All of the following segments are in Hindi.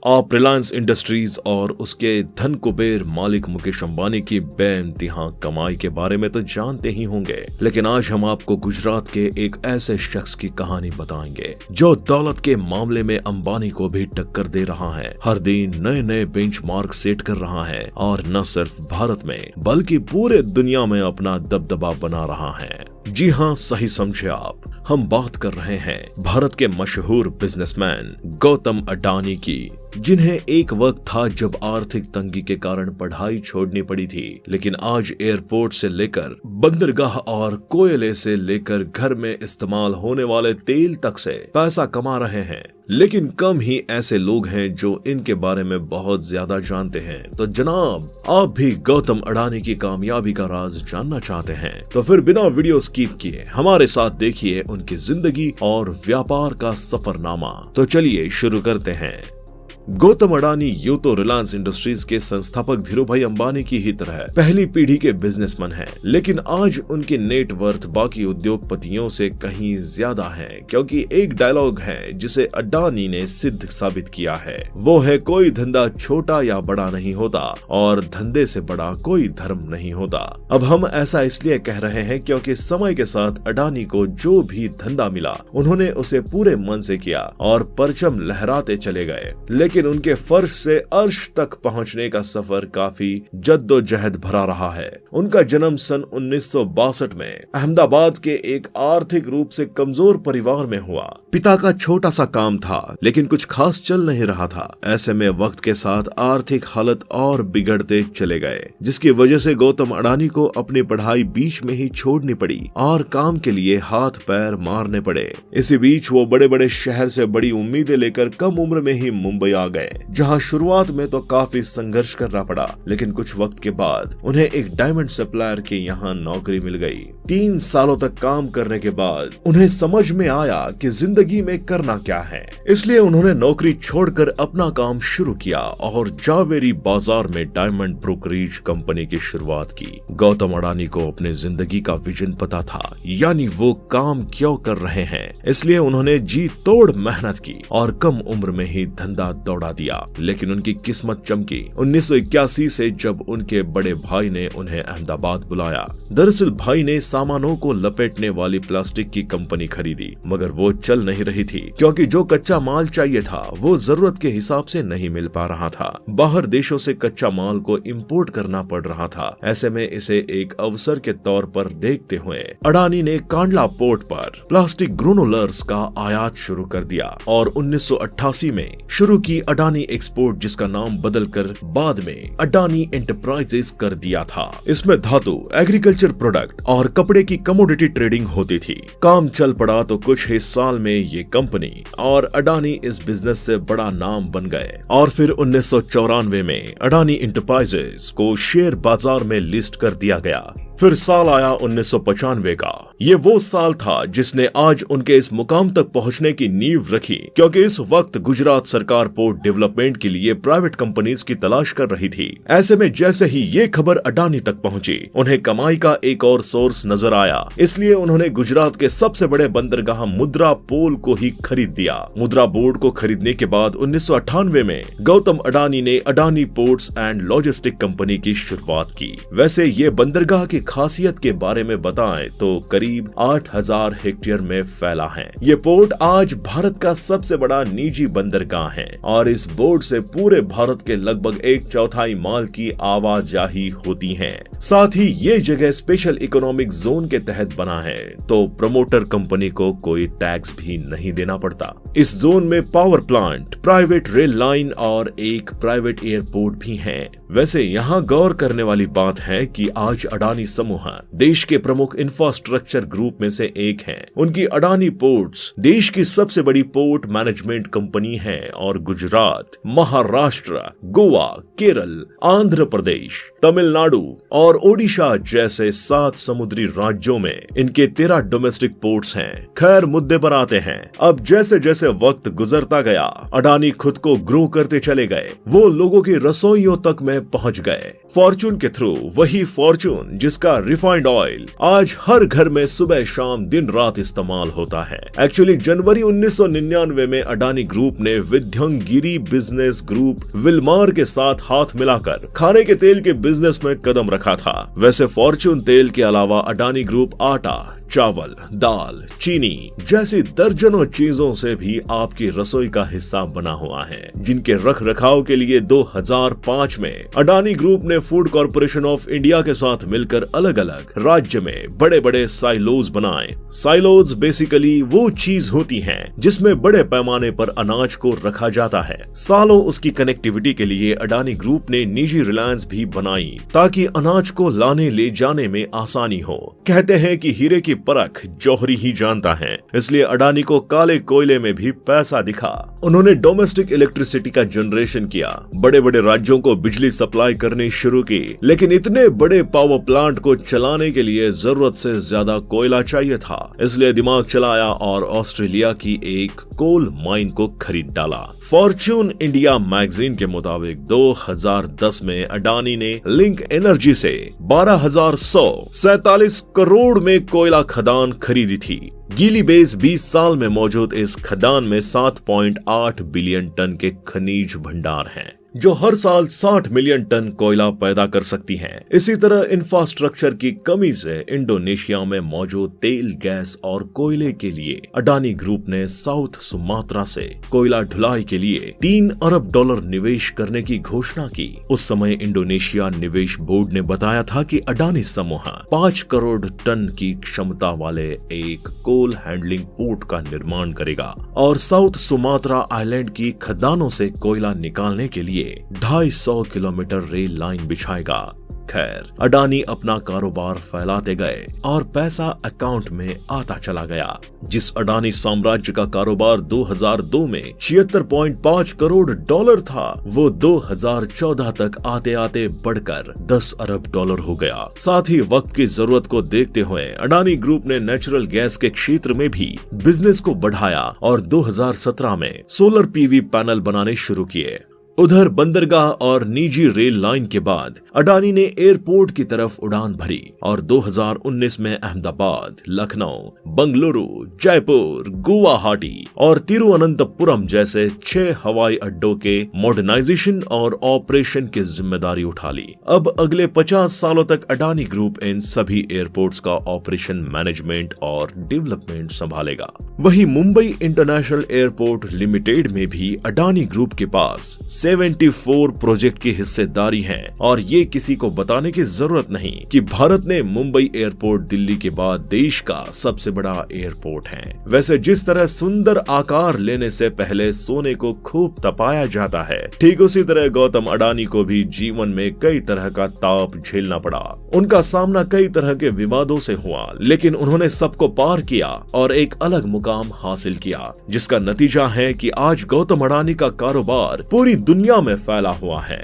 आप रिलायंस इंडस्ट्रीज और उसके धन कुबेर मालिक मुकेश अंबानी की बेइंतहा कमाई के बारे में तो जानते ही होंगे, लेकिन आज हम आपको गुजरात के एक ऐसे शख्स की कहानी बताएंगे जो दौलत के मामले में अंबानी को भी टक्कर दे रहा है। हर दिन नए नए बेंचमार्क सेट कर रहा है और न सिर्फ भारत में बल्कि पूरे दुनिया में अपना दबदबा बना रहा है। जी हाँ, सही समझे आप, हम बात कर रहे हैं भारत के मशहूर बिजनेसमैन गौतम अडानी की, जिन्हें एक वक्त था जब आर्थिक तंगी के कारण पढ़ाई छोड़नी पड़ी थी, लेकिन आज एयरपोर्ट से लेकर बंदरगाह और कोयले से लेकर घर में इस्तेमाल होने वाले तेल तक से पैसा कमा रहे हैं। लेकिन कम ही ऐसे लोग हैं जो इनके बारे में बहुत ज्यादा जानते हैं। तो जनाब, आप भी गौतम अडानी की कामयाबी का राज जानना चाहते हैं तो फिर बिना वीडियो स्किप किए हमारे साथ देखिए उनकी जिंदगी और व्यापार का सफरनामा। तो चलिए शुरू करते हैं। गौतम अडानी यूं तो रिलायंस इंडस्ट्रीज के संस्थापक धीरूभाई अंबानी की ही तरह पहली पीढ़ी के बिजनेसमैन हैं, लेकिन आज उनकी नेटवर्थ बाकी उद्योगपतियों से कहीं ज्यादा है, क्योंकि एक डायलॉग है जिसे अडानी ने सिद्ध साबित किया है, वो है कोई धंधा छोटा या बड़ा नहीं होता और धंधे से बड़ा कोई धर्म नहीं होता। अब हम ऐसा इसलिए कह रहे हैं क्योंकि समय के साथ अडानी को जो भी धंधा मिला उन्होंने उसे पूरे मन से किया और परचम लहराते चले गए। लेकिन उनके फर्श से अर्श तक पहुंचने का सफर काफी जद्दोजहद भरा रहा है। उनका जन्म सन 1962 में अहमदाबाद के एक आर्थिक रूप से कमजोर परिवार में हुआ। पिता का छोटा सा काम था, लेकिन कुछ खास चल नहीं रहा था। ऐसे में वक्त के साथ आर्थिक हालत और बिगड़ते चले गए, जिसकी वजह से गौतम अडानी को अपनी पढ़ाई बीच में ही छोड़नी पड़ी और काम के लिए हाथ पैर मारने पड़े। इसी बीच वो बड़े बड़े शहर से बड़ी उम्मीदें लेकर कम उम्र में ही मुंबई आ गए, जहां शुरुआत में तो काफी संघर्ष करना पड़ा, लेकिन कुछ वक्त के बाद उन्हें एक डायमंड सप्लायर के यहाँ नौकरी मिल गई। 3 सालों तक काम करने के बाद उन्हें समझ में आया कि जिंदगी में करना क्या है, इसलिए उन्होंने नौकरी छोड़कर अपना काम शुरू किया और जावेरी बाजार में डायमंड ब्रोकरेज कंपनी की शुरुआत की। गौतम अडानी को अपने जिंदगी का विजन पता था, यानी वो काम क्यों कर रहे हैं, इसलिए उन्होंने जी तोड़ मेहनत की और कम उम्र में ही धंधा दौड़ा दिया। लेकिन उनकी किस्मत चमकी 1981 से, जब उनके बड़े भाई ने उन्हें अहमदाबाद बुलाया। दरअसल भाई ने सामानों को लपेटने वाली प्लास्टिक की कंपनी खरीदी, मगर वो चल नहीं रही थी क्योंकि जो कच्चा माल चाहिए था वो जरूरत के हिसाब से नहीं मिल पा रहा था। बाहर देशों से कच्चा माल को इंपोर्ट करना पड़ रहा था। ऐसे में इसे एक अवसर के तौर पर देखते हुए अडानी ने कांडला पोर्ट पर प्लास्टिक ग्रेनुलर्स का आयात शुरू कर दिया और 1988 में शुरू की अडानी एक्सपोर्ट, जिसका नाम बदलकर बाद में अडानी एंटरप्राइजेस कर दिया था। इसमें धातु, एग्रीकल्चर प्रोडक्ट और कपड़े की कमोडिटी ट्रेडिंग होती थी। काम चल पड़ा तो कुछ ही साल में ये कंपनी और अडानी इस बिजनेस से बड़ा नाम बन गए और फिर 1994 में अडानी एंटरप्राइजेस को शेयर बाजार में लिस्ट कर दिया गया। फिर साल आया 1995 का। ये वो साल था जिसने आज उनके इस मुकाम तक पहुंचने की नींव रखी, क्योंकि इस वक्त गुजरात सरकार पोर्ट डेवलपमेंट के लिए प्राइवेट कंपनीज की तलाश कर रही थी। ऐसे में जैसे ही ये खबर अडानी तक पहुंची, उन्हें कमाई का एक और सोर्स नजर आया, इसलिए उन्होंने गुजरात के सबसे बड़े बंदरगाह मुद्रा पोल को ही खरीद दिया। मुद्रा बोर्ड को खरीदने के बाद 1998 में गौतम अडानी ने Adani ports and logistic company की शुरुआत की। वैसे ये बंदरगाह की खासियत के बारे में बताएं तो करीब 8000 हेक्टेयर में फैला है। ये पोर्ट आज भारत का सबसे बड़ा निजी बंदरगाह है और इस बोर्ड से पूरे भारत के लगभग 1/4 माल की आवाजाही होती है। साथ ही ये जगह स्पेशल इकोनॉमिक जोन के तहत बना है, तो प्रमोटर कंपनी को कोई टैक्स भी नहीं देना पड़ता। इस जोन में power plant, private rail line और एक प्राइवेट एयरपोर्ट भी है। वैसे यहाँ गौर करने वाली बात है कि आज अडानी समूह देश के प्रमुख इंफ्रास्ट्रक्चर ग्रुप में से एक है। उनकी अडानी पोर्ट्स देश की सबसे बड़ी पोर्ट मैनेजमेंट कंपनी है और गुजरात, महाराष्ट्र, गोवा, केरल, आंध्र प्रदेश, तमिलनाडु और और ओडिशा जैसे 7 समुद्री राज्यों में इनके 13 डोमेस्टिक पोर्ट्स हैं। खैर मुद्दे पर आते हैं। अब जैसे जैसे वक्त गुजरता गया, अडानी खुद को ग्रो करते चले गए। वो लोगों की रसोइयों तक में पहुंच गए, फॉर्चून के थ्रू। वही फॉर्चून जिसका रिफाइंड ऑयल आज हर घर में सुबह शाम दिन रात इस्तेमाल होता है। एक्चुअली जनवरी 1999 में अडानी ग्रुप ने विध्यंगिरी बिजनेस ग्रुप विलमार के साथ हाथ मिलाकर खाने के तेल के बिजनेस में कदम रखा था। वैसे फॉर्चून तेल के अलावा अडानी ग्रुप आटा, चावल, दाल, चीनी जैसी दर्जनों चीजों से भी आपकी रसोई का हिस्सा बना हुआ है, जिनके रख रखाव के लिए 2005 में अडानी ग्रुप ने फूड कॉर्पोरेशन ऑफ इंडिया के साथ मिलकर अलग अलग राज्य में बड़े बड़े साइलोज बनाए। साइलोज बेसिकली वो चीज होती हैं जिसमें बड़े पैमाने पर अनाज को रखा जाता है। सालों उसकी कनेक्टिविटी के लिए अडानी ग्रुप ने निजी रिलायंस भी बनाई ताकि अनाज को लाने ले जाने में आसानी हो। कहते हैं कि हीरे की परख जौहरी ही जानता है, इसलिए अडानी को काले कोयले में भी पैसा दिखा। उन्होंने डोमेस्टिक इलेक्ट्रिसिटी का जनरेशन किया, बड़े बड़े राज्यों को बिजली सप्लाई करनी शुरू की। लेकिन इतने बड़े पावर प्लांट को चलाने के लिए जरूरत से ज्यादा कोयला चाहिए था, इसलिए दिमाग चलाया और ऑस्ट्रेलिया की एक कोल माइन को खरीद डाला। फॉर्च्यून इंडिया मैगजीन के मुताबिक 2010 में अडानी ने लिंक एनर्जी से 12,147 करोड़ में कोयला खदान खरीदी थी। गीली बेस 20 साल में मौजूद इस खदान में 7.8 बिलियन टन के खनिज भंडार हैं, जो हर साल 60 मिलियन टन कोयला पैदा कर सकती हैं। इसी तरह इंफ्रास्ट्रक्चर की कमी से इंडोनेशिया में मौजूद तेल, गैस और कोयले के लिए अडानी ग्रुप ने साउथ सुमात्रा से कोयला ढुलाई के लिए $3 अरब निवेश करने की घोषणा की। उस समय इंडोनेशिया निवेश बोर्ड ने बताया था कि अडानी समूह 5 करोड़ टन की क्षमता वाले एक कोल हैंडलिंग पोर्ट का निर्माण करेगा और साउथ सुमात्रा आइलैंड की खदानों से कोयला निकालने के लिए 250 किलोमीटर रेल लाइन बिछाएगा। खैर, अडानी अपना कारोबार फैलाते गए और पैसा अकाउंट में आता चला गया। जिस अडानी साम्राज्य का कारोबार 2002 में $76.5 करोड़ था, वो 2014 तक आते आते बढ़कर $10 अरब हो गया। साथ ही वक्त की जरूरत को देखते हुए अडानी ग्रुप ने नेचुरल गैस के क्षेत्र में भी बिजनेस को बढ़ाया और 2017 में सोलर पीवी पैनल बनाने शुरू किए। उधर बंदरगाह और निजी रेल लाइन के बाद अडानी ने एयरपोर्ट की तरफ उड़ान भरी और 2019 में अहमदाबाद, लखनऊ, बंगलुरु, जयपुर, गुवाहाटी और तिरुवनंतपुरम जैसे 6 हवाई अड्डों के मॉडर्नाइजेशन और ऑपरेशन की जिम्मेदारी उठा ली। अब अगले 50 सालों तक अडानी ग्रुप इन सभी एयरपोर्ट्स का ऑपरेशन, मैनेजमेंट और डेवलपमेंट संभालेगा। वहीं मुंबई इंटरनेशनल एयरपोर्ट लिमिटेड में भी अडानी ग्रुप के पास 74 प्रोजेक्ट की हिस्सेदारी है और ये किसी को बताने की जरूरत नहीं कि भारत ने मुंबई एयरपोर्ट दिल्ली के बाद देश का सबसे बड़ा एयरपोर्ट है। वैसे जिस तरह सुंदर आकार लेने से पहले सोने को खूब तपाया जाता है, ठीक उसी तरह गौतम अडानी को भी जीवन में कई तरह का ताप झेलना पड़ा। उनका सामना कई तरह के विवादों से हुआ, लेकिन उन्होंने सबको पार किया और एक अलग मुकाम हासिल किया, जिसका नतीजा है कि आज गौतम अडानी का कारोबार पूरी दुनिया में फैला हुआ है।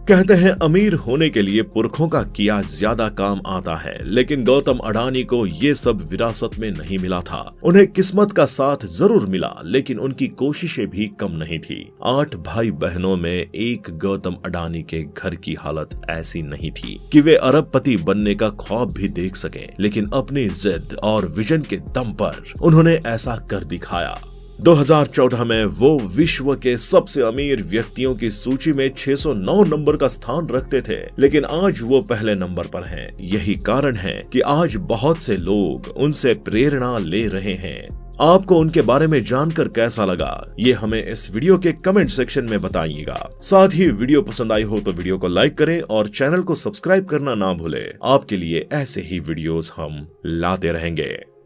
कहते हैं अमीर होने के लिए पुरखों का किया ज्यादा काम आता है, लेकिन गौतम अडानी को ये सब विरासत में नहीं मिला था। उन्हें किस्मत का साथ जरूर मिला, लेकिन उनकी कोशिशें भी कम नहीं थी। 8 भाई बहनों में एक गौतम अडानी के घर की हालत ऐसी नहीं थी कि वे अरबपति बनने का ख्वाब भी देख सके, लेकिन अपनी जिद और विजन के दम पर उन्होंने ऐसा कर दिखाया। 2014 में वो विश्व के सबसे अमीर व्यक्तियों की सूची में 609 नंबर का स्थान रखते थे, लेकिन आज वो पहले नंबर पर हैं। यही कारण है कि आज बहुत से लोग उनसे प्रेरणा ले रहे हैं। आपको उनके बारे में जानकर कैसा लगा, ये हमें इस वीडियो के कमेंट सेक्शन में बताइएगा। साथ ही वीडियो पसंद आई हो तो वीडियो को लाइक करें और चैनल को सब्सक्राइब करना ना भूलें। आपके लिए ऐसे ही वीडियोस हम लाते रहेंगे।